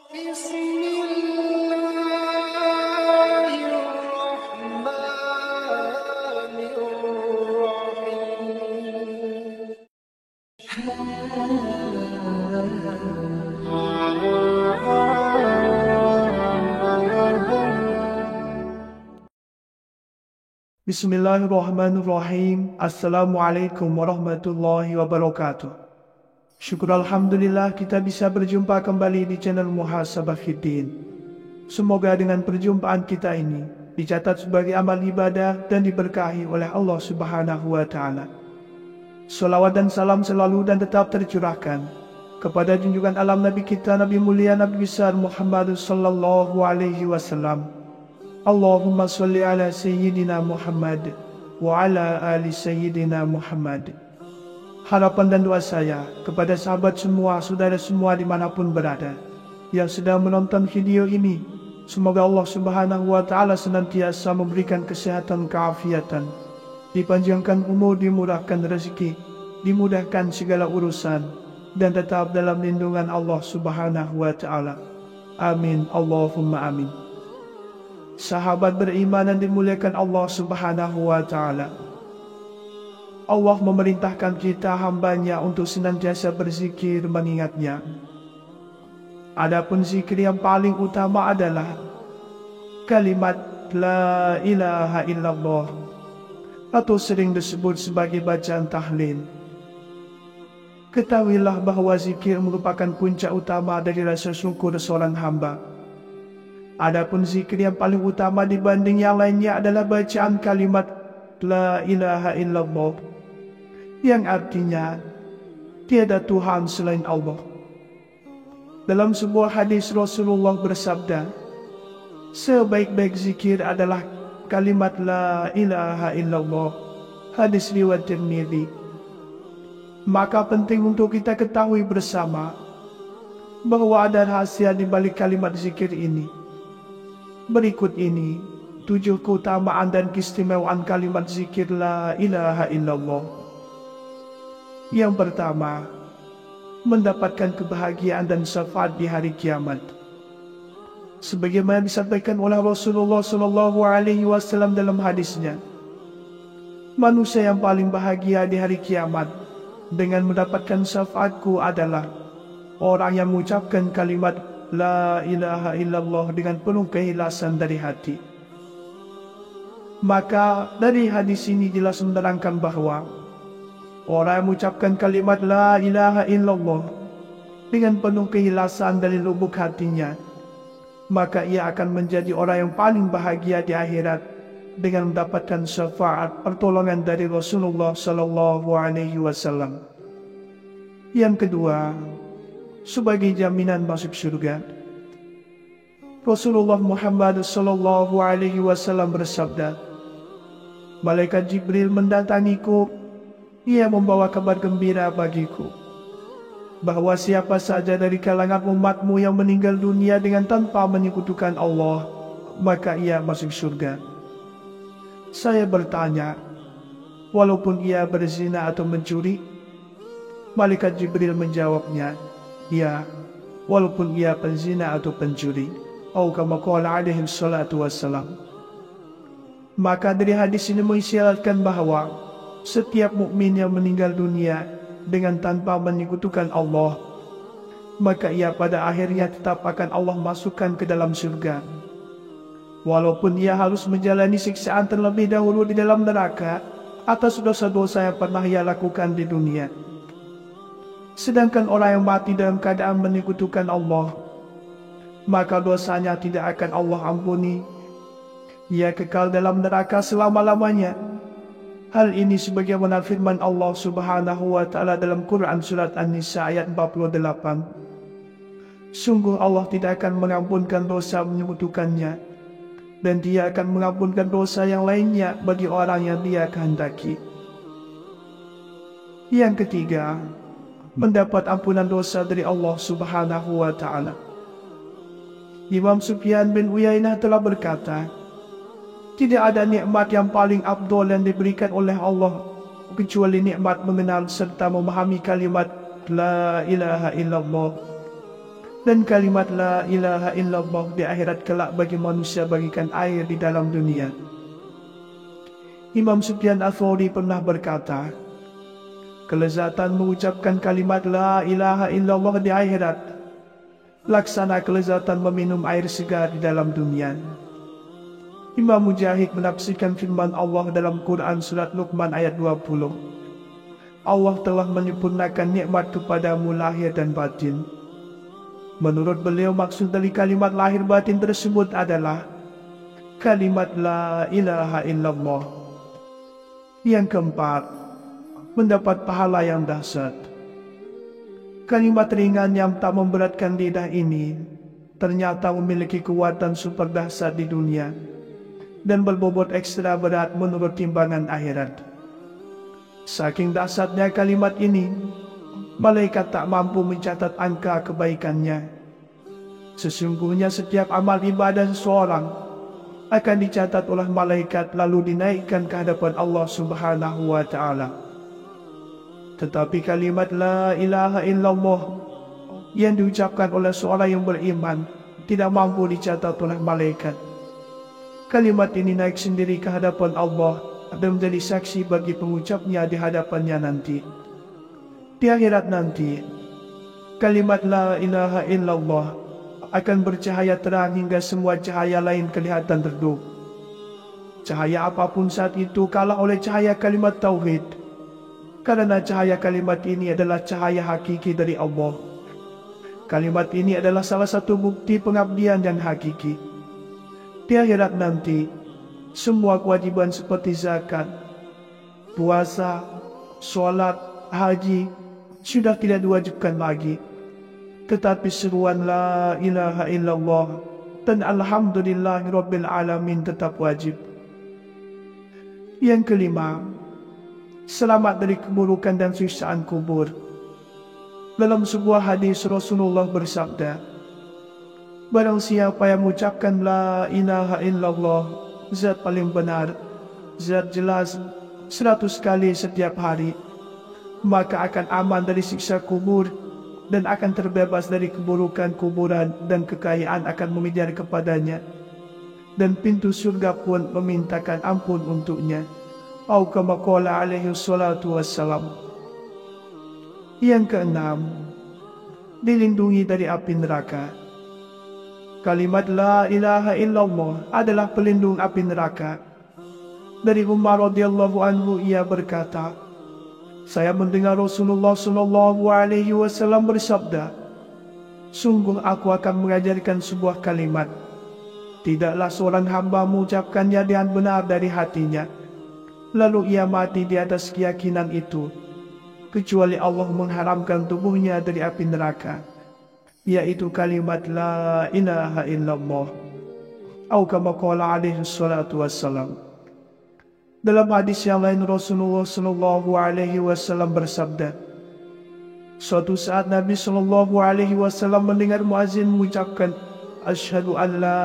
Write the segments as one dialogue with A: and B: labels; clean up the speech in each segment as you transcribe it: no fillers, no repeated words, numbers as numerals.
A: Bismillahirrahmanirrahim. Bismillahirrahmanirrahim. Assalamualaikum warahmatullahi wabarakatuh. Syukur Alhamdulillah kita bisa berjumpa kembali di channel Muhasabah Fiddin. Semoga dengan perjumpaan kita ini dicatat sebagai amal ibadah dan diberkahi oleh Allah Subhanahu wa Ta'ala. Salawat dan salam selalu dan tetap tercurahkan kepada junjungan alam Nabi kita, Nabi mulia, Nabi besar Muhammad sallallahu alaihi wasallam. Allahumma salli ala Sayyidina Muhammad wa ala ali Sayyidina Muhammad. Harapan dan doa saya kepada sahabat semua, saudara semua dimanapun berada yang sedang menonton video ini, semoga Allah Subhanahu wa Ta'ala senantiasa memberikan kesehatan, keafiatan, dipanjangkan umur, dimurahkan rezeki, dimudahkan segala urusan, dan tetap dalam lindungan Allah Subhanahu wa Ta'ala. Amin, Allahumma amin. Sahabat beriman dan dimuliakan Allah Subhanahu wa Ta'ala, Allah memerintahkan kita hambanya untuk senantiasa berzikir mengingatnya. Adapun zikir yang paling utama adalah kalimat La ilaha illallah, atau sering disebut sebagai bacaan tahlil. Ketahuilah bahwa zikir merupakan puncak utama dari rasa syukur seorang hamba. Adapun zikir yang paling utama dibanding yang lainnya adalah bacaan kalimat La ilaha illallah, yang artinya tiada Tuhan selain Allah. Dalam sebuah hadis Rasulullah bersabda, sebaik-baik zikir adalah kalimat La ilaha illallah. Hadis riwayat Tirmidzi. Maka penting untuk kita ketahui bersama bahwa ada rahasia di balik kalimat zikir ini. Berikut ini 7 keutamaan dan keistimewaan kalimat zikir La ilaha illallah. Yang pertama, mendapatkan kebahagiaan dan syafaat di hari kiamat. Sebagaimana disampaikan oleh Rasulullah sallallahu alaihi wasallam dalam hadisnya, manusia yang paling bahagia di hari kiamat dengan mendapatkan syafaatku adalah orang yang mengucapkan kalimat La ilaha illallah dengan penuh keikhlasan dari hati. Maka dari hadis ini jelas menerangkan bahwa orang yang mengucapkan kalimat La ilaha illallah dengan penuh keikhlasan dari lubuk hatinya, maka ia akan menjadi orang yang paling bahagia di akhirat dengan mendapatkan syafaat pertolongan dari Rasulullah sallallahu alaihi wasallam. Yang kedua, sebagai jaminan masuk surga. Rasulullah Muhammad sallallahu alaihi wasallam bersabda, malaikat Jibril mendatangiku, ia membawa kabar gembira bagiku bahwa siapa saja dari kalangan umatmu yang meninggal dunia dengan tanpa menyekutukan Allah, maka ia masuk surga. Saya bertanya, walaupun ia berzina atau mencuri? Malaikat Jibril menjawabnya, ya, walaupun ia penzina atau pencuri. Atau kama qala alaihi salatu wassalam. Maka dari hadis ini mengisyaratkan bahwa setiap mukmin yang meninggal dunia dengan tanpa menyekutukan Allah, maka ia pada akhirnya tetap akan Allah masukkan ke dalam surga. Walaupun ia harus menjalani siksaan terlebih dahulu di dalam neraka atas dosa-dosa yang pernah ia lakukan di dunia. Sedangkan orang yang mati dalam keadaan menyekutukan Allah, maka dosanya tidak akan Allah ampuni. Ia kekal dalam neraka selama-lamanya. Hal ini sebagaimana firman Allah Subhanahu wa Ta'ala dalam Quran surat An-Nisa ayat 48. Sungguh Allah tidak akan mengampunkan dosa menyekutukannya, dan Dia akan mengampunkan dosa yang lainnya bagi orang yang Dia kehendaki. Yang ketiga, mendapat ampunan dosa dari Allah Subhanahu wa Ta'ala. Imam Sufyan bin Uyainah telah berkata, tidak ada nikmat yang paling afdol yang diberikan oleh Allah kecuali nikmat mengenal serta memahami kalimat La ilaha illallah. Dan kalimat la ilaha illallah di akhirat kelak bagi manusia bagikan air di dalam dunia. Imam Sufyan Ats-Tsauri pernah berkata, kelezatan mengucapkan kalimat la ilaha illallah di akhirat laksana kelezatan meminum air segar di dalam dunia. Imam Mujahid menafsirkan firman Allah dalam Quran surat Luqman ayat 20. Allah telah menyempurnakan nikmat kepadamu lahir dan batin. Menurut beliau maksud dari kalimat lahir batin tersebut adalah kalimat la ilaha illallah. Yang keempat, mendapat pahala yang dahsyat. Kalimat ringan yang tak memberatkan lidah ini ternyata memiliki kekuatan super dahsyat di dunia dan berbobot ekstra berat menurut timbangan akhirat. Saking dahsyatnya kalimat ini, malaikat tak mampu mencatat angka kebaikannya. Sesungguhnya setiap amal ibadah seseorang akan dicatat oleh malaikat lalu dinaikkan ke hadapan Allah Subhanahu wa Ta'ala. Tetapi kalimat la ilaha illallah yang diucapkan oleh seorang yang beriman tidak mampu dicatat oleh malaikat. Kalimat ini naik sendiri ke hadapan Allah dan menjadi saksi bagi pengucapnya di hadapannya nanti. Di akhirat nanti, kalimat la ilaha illallah akan bercahaya terang hingga semua cahaya lain kelihatan redup. Cahaya apapun saat itu kalah oleh cahaya kalimat tauhid, karena cahaya kalimat ini adalah cahaya hakiki dari Allah. Kalimat ini adalah salah satu bukti pengabdian yang hakiki. Di akhirat nanti, semua kewajiban seperti zakat, puasa, sholat, haji sudah tidak diwajibkan lagi. Tetapi seruan la ilaha illallah dan alhamdulillahirabbil alamin tetap wajib. Yang kelima, selamat dari keburukan dan siksaan kubur. Dalam sebuah hadis Rasulullah bersabda, barang siapa yang mengucapkan la ilaha illallah, zat paling benar, zat jelas 100 kali setiap hari, maka akan aman dari siksa kubur dan akan terbebas dari keburukan kuburan dan kekayaan akan mengejar kepadanya. Dan pintu surga pun memintakan ampun untuknya. Atau kama qala alaihi salatu wassalam. Yang keenam, dilindungi dari api neraka. Kalimat la ilaha illallah adalah pelindung api neraka. Dari Umar radhiyallahu anhu ia berkata, saya mendengar Rasulullah sallallahu alaihi wasallam bersabda, sungguh aku akan mengajarkan sebuah kalimat. Tidaklah seorang hamba mengucapkannya dengan benar dari hatinya, lalu ia mati di atas keyakinan itu, kecuali Allah mengharamkan tubuhnya dari api neraka, yaitu kalimat la ilaha illallah. Atau kama qala alaihi salatu wassalam. Dalam hadis yang lain Rasulullah sallallahu alaihi wasallam bersabda, suatu saat Nabi sallallahu alaihi wasallam mendengar muazin mengucapkan asyhadu an la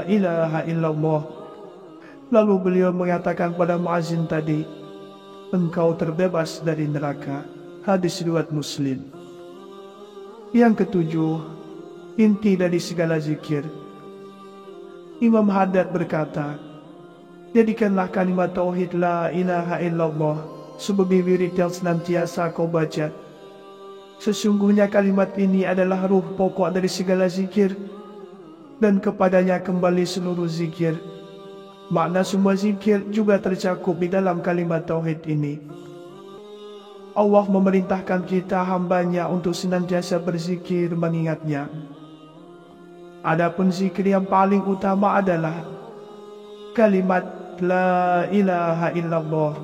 A: ilaha illallah. Lalu beliau mengatakan pada muazin tadi, engkau terbebas dari neraka. Hadis riwayat Muslim. Yang ketujuh, inti dari segala zikir. Imam Haddad berkata, jadikanlah kalimat tauhid la ilaha illallah sebagai wirid yang senantiasa kau baca. Sesungguhnya kalimat ini adalah ruh pokok dari segala zikir, dan kepadanya kembali seluruh zikir. Makna semua zikir juga tercakup di dalam kalimat tauhid ini. Allah memerintahkan kita hambanya untuk senantiasa berzikir mengingatnya. Adapun zikir yang paling utama adalah kalimat la ilaha illallah,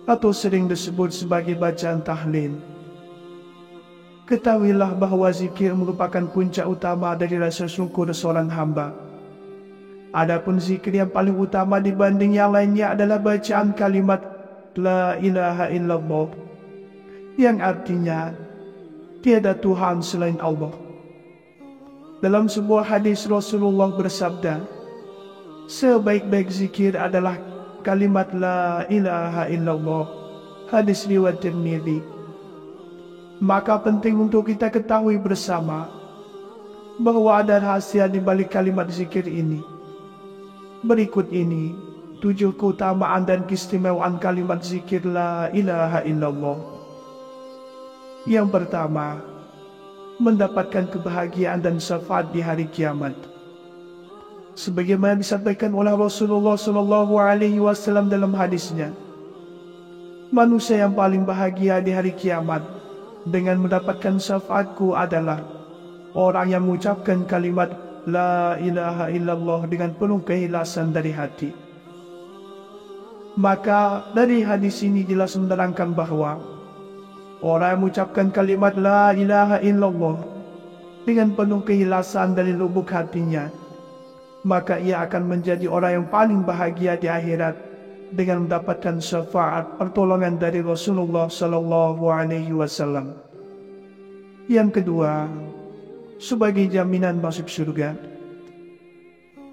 A: atau sering disebut sebagai bacaan tahlil. Ketahuilah bahwa zikir merupakan puncak utama dari rasa syukur seorang hamba. Adapun zikir yang paling utama dibanding yang lainnya adalah bacaan kalimat la ilaha illallah, yang artinya tiada Tuhan selain Allah. Dalam sebuah hadis Rasulullah bersabda, sebaik-baik zikir adalah kalimat la ilaha illallah. Hadis riwayat Tirmidzi. Maka penting untuk kita ketahui bersama bahwa ada rahasia di balik kalimat zikir ini. Berikut ini 7 keutamaan dan keistimewaan kalimat zikir la ilaha illallah. Yang pertama, mendapatkan kebahagiaan dan syafaat di hari kiamat. Sebagaimana disampaikan oleh Rasulullah SAW dalam hadisnya, manusia yang paling bahagia di hari kiamat dengan mendapatkan syafaatku adalah orang yang mengucapkan kalimat la ilaha illallah dengan penuh keikhlasan dari hati. Maka dari hadis ini jelas menerangkan bahwa orang yang mengucapkan kalimat la ilaha illallah dengan penuh keikhlasan dari lubuk hatinya, maka ia akan menjadi orang yang paling bahagia di akhirat dengan mendapatkan syafaat pertolongan dari Rasulullah SAW. Yang kedua, sebagai jaminan masuk surga.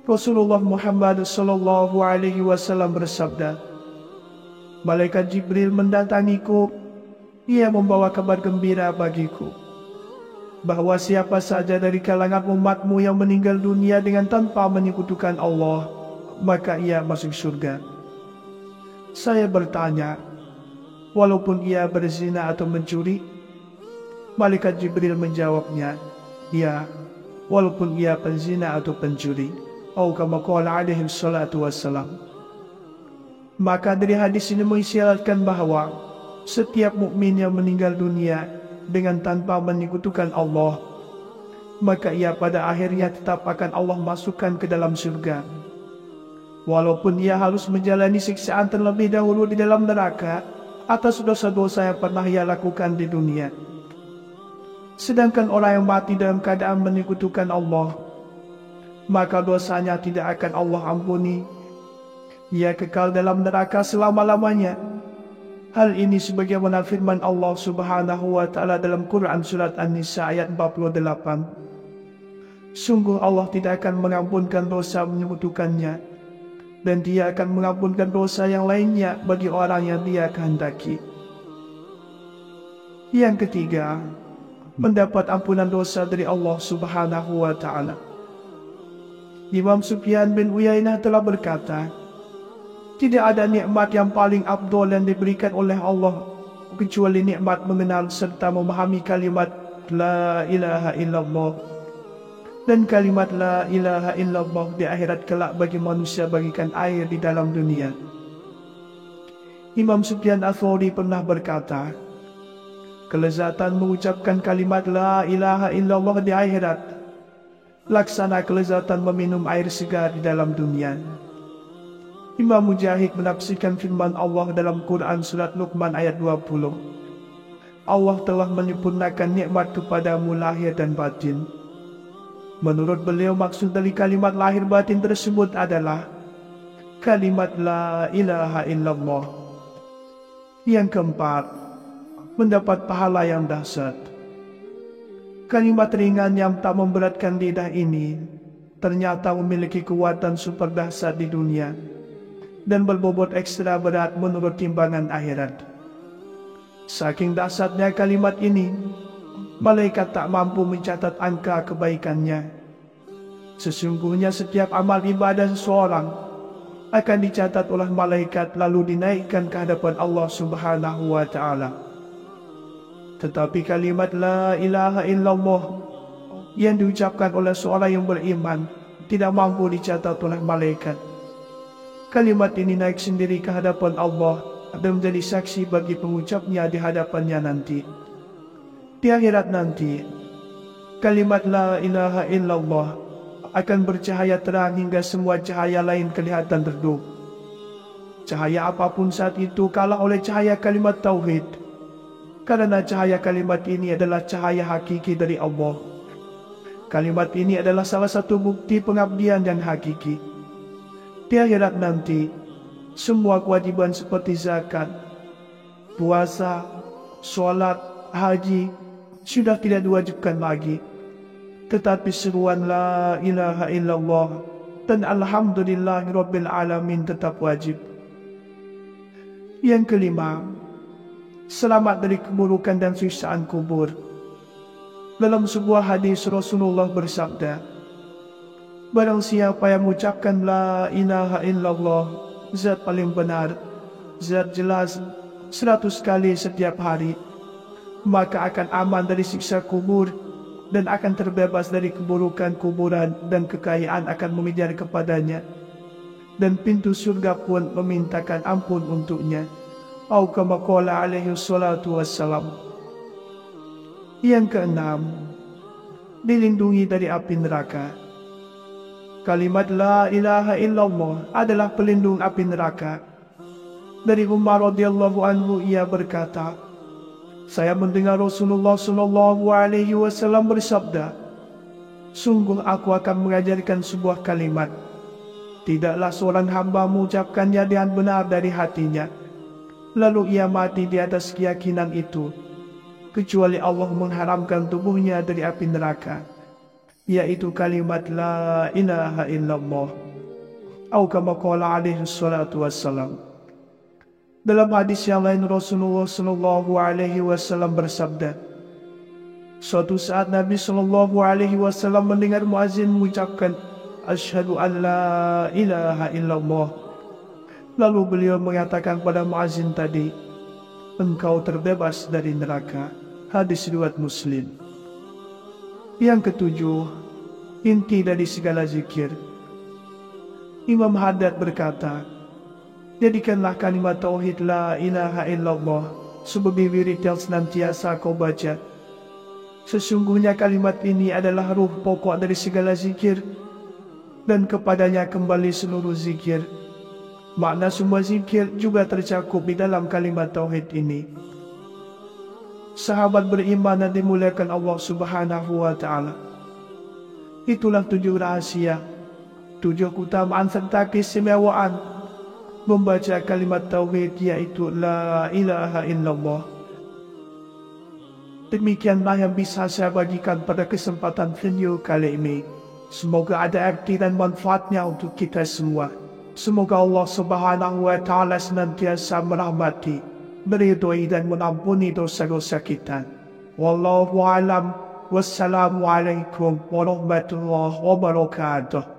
A: Rasulullah Muhammad SAW bersabda, malaikat Jibril mendatangiku, ia membawa kabar gembira bagiku, bahwa siapa saja dari kalangan umatmu yang meninggal dunia dengan tanpa menyekutukan Allah, maka ia masuk surga. Saya bertanya, walaupun ia berzina atau mencuri? Malaikat Jibril menjawabnya, ya, walaupun ia penzina atau pencuri. Atau kama qala alaihi salatu wassalam. Maka dari hadis ini mengisyaratkan bahwa setiap mukmin yang meninggal dunia dengan tanpa menyekutukan Allah, maka ia pada akhirnya tetap akan Allah masukkan ke dalam surga. Walaupun ia harus menjalani siksaan terlebih dahulu di dalam neraka atas dosa-dosa yang pernah ia lakukan di dunia. Sedangkan orang yang mati dalam keadaan menyekutukan Allah, maka dosanya tidak akan Allah ampuni. Ia kekal dalam neraka selama-lamanya. Hal ini sebagaimana firman Allah Subhanahu wa Ta'ala dalam Quran Surat An-Nisa ayat 48. Sungguh Allah tidak akan mengampunkan dosa menyekutukannya, dan Dia akan mengampunkan dosa yang lainnya bagi orang yang Dia kehendaki. Yang ketiga, mendapat ampunan dosa dari Allah Subhanahu wa Ta'ala. Imam Sufyan bin Uyainah telah berkata, tidak ada nikmat yang paling afdol yang diberikan oleh Allah kecuali nikmat mengenal serta memahami kalimat la ilaha illallah. Dan kalimat la ilaha illallah di akhirat kelak bagi manusia bagikan air di dalam dunia. Imam Sufyan Ats-Tsauri pernah berkata, kelezatan mengucapkan kalimat la ilaha illallah di akhirat laksana kelezatan meminum air segar di dalam dunia. Imam Mujahid menafsirkan firman Allah dalam Quran Surat Luqman ayat 20. Allah telah menyempurnakan nikmat kepadamu lahir dan batin. Menurut beliau maksud dari kalimat lahir batin tersebut adalah kalimat la ilaha illallah. Yang keempat, mendapat pahala yang dahsyat. Kalimat ringan yang tak memberatkan lidah ini ternyata memiliki kekuatan super dahsyat di dunia dan berbobot ekstra berat menurut timbangan akhirat. Saking dahsyatnya kalimat ini, malaikat tak mampu mencatat angka kebaikannya. Sesungguhnya setiap amal ibadah seseorang akan dicatat oleh malaikat lalu dinaikkan ke hadapan Allah Subhanahu wa Ta'ala. Tetapi kalimat la ilaha illallah yang diucapkan oleh seorang yang beriman tidak mampu dicatat oleh malaikat. Kalimat ini naik sendiri ke hadapan Allah dan menjadi saksi bagi pengucapnya di hadapannya nanti. Di akhirat nanti, kalimat la ilaha illallah akan bercahaya terang hingga semua cahaya lain kelihatan redup. Cahaya apapun saat itu kalah oleh cahaya kalimat tauhid. Karena cahaya kalimat ini adalah cahaya hakiki dari Allah. Kalimat ini adalah salah satu bukti pengabdian dan hakiki. Di akhirat nanti, semua kewajiban seperti zakat, puasa, sholat, haji sudah tidak diwajibkan lagi. Tetapi seruan la ilaha illallah dan alhamdulillahirabbil alamin tetap wajib. Yang kelima, selamat dari keburukan dan siksaan kubur. Dalam sebuah hadis Rasulullah bersabda, barang siapa yang mengucapkan la ilaha illallah, zat paling benar, zat jelas 100 kali setiap hari, maka akan aman dari siksa kubur dan akan terbebas dari keburukan kuburan, dan kekayaan akan mengejar kepadanya, dan pintu surga pun memintakan ampun untuknya. Atau kama qala alaihi salatu wassalam. Yang keenam, dilindungi dari api neraka. Kalimat la ilaha illallah adalah pelindung api neraka. Dari Umar radhiyallahu anhu, ia berkata, saya mendengar Rasulullah sallallahu alaihi wasallam bersabda, sungguh aku akan mengajarkan sebuah kalimat, tidaklah seorang hamba mengucapkannya dengan benar dari hatinya, lalu ia mati di atas keyakinan itu, kecuali Allah mengharamkan tubuhnya dari api neraka, yaitu kalimat la ilaha illallah. Atau kama qala alaihi salatu wassalam. Dalam hadis yang lain, Rasulullah sallallahu alaihi wasallam bersabda, suatu saat Nabi sallallahu alaihi wasallam mendengar muazin mengucapkan asyhadu an la ilaha illallah. Lalu beliau mengatakan pada muazin tadi, engkau terbebas dari neraka. Hadis riwayat Muslim. Yang ketujuh, inti dari segala zikir. Imam Haddad berkata, jadikanlah kalimat tauhid la ilaha illallah sebagai wirid yang senantiasa kau baca. Sesungguhnya kalimat ini adalah ruh pokok dari segala zikir, dan kepadanya kembali seluruh zikir. Makna semua zikir juga tercakup di dalam kalimat tauhid ini. Sahabat beriman dan dimuliakan Allah Subhanahu wa ta'ala, itulah 7 rahasia, 7 keutamaan serta keistimewaan membaca kalimat tauhid, yaitu la ilaha illallah. Demikianlah yang bisa saya bagikan pada kesempatan video kali ini. Semoga ada arti dan manfaatnya untuk kita semua. Semoga Allah Subhanahu wa ta'ala senantiasa merahmati, meridhoi dan mengampuni dosa-dosa kita. Wallahu a'lam. Wassalamualaikum warahmatullahi wabarakatuh.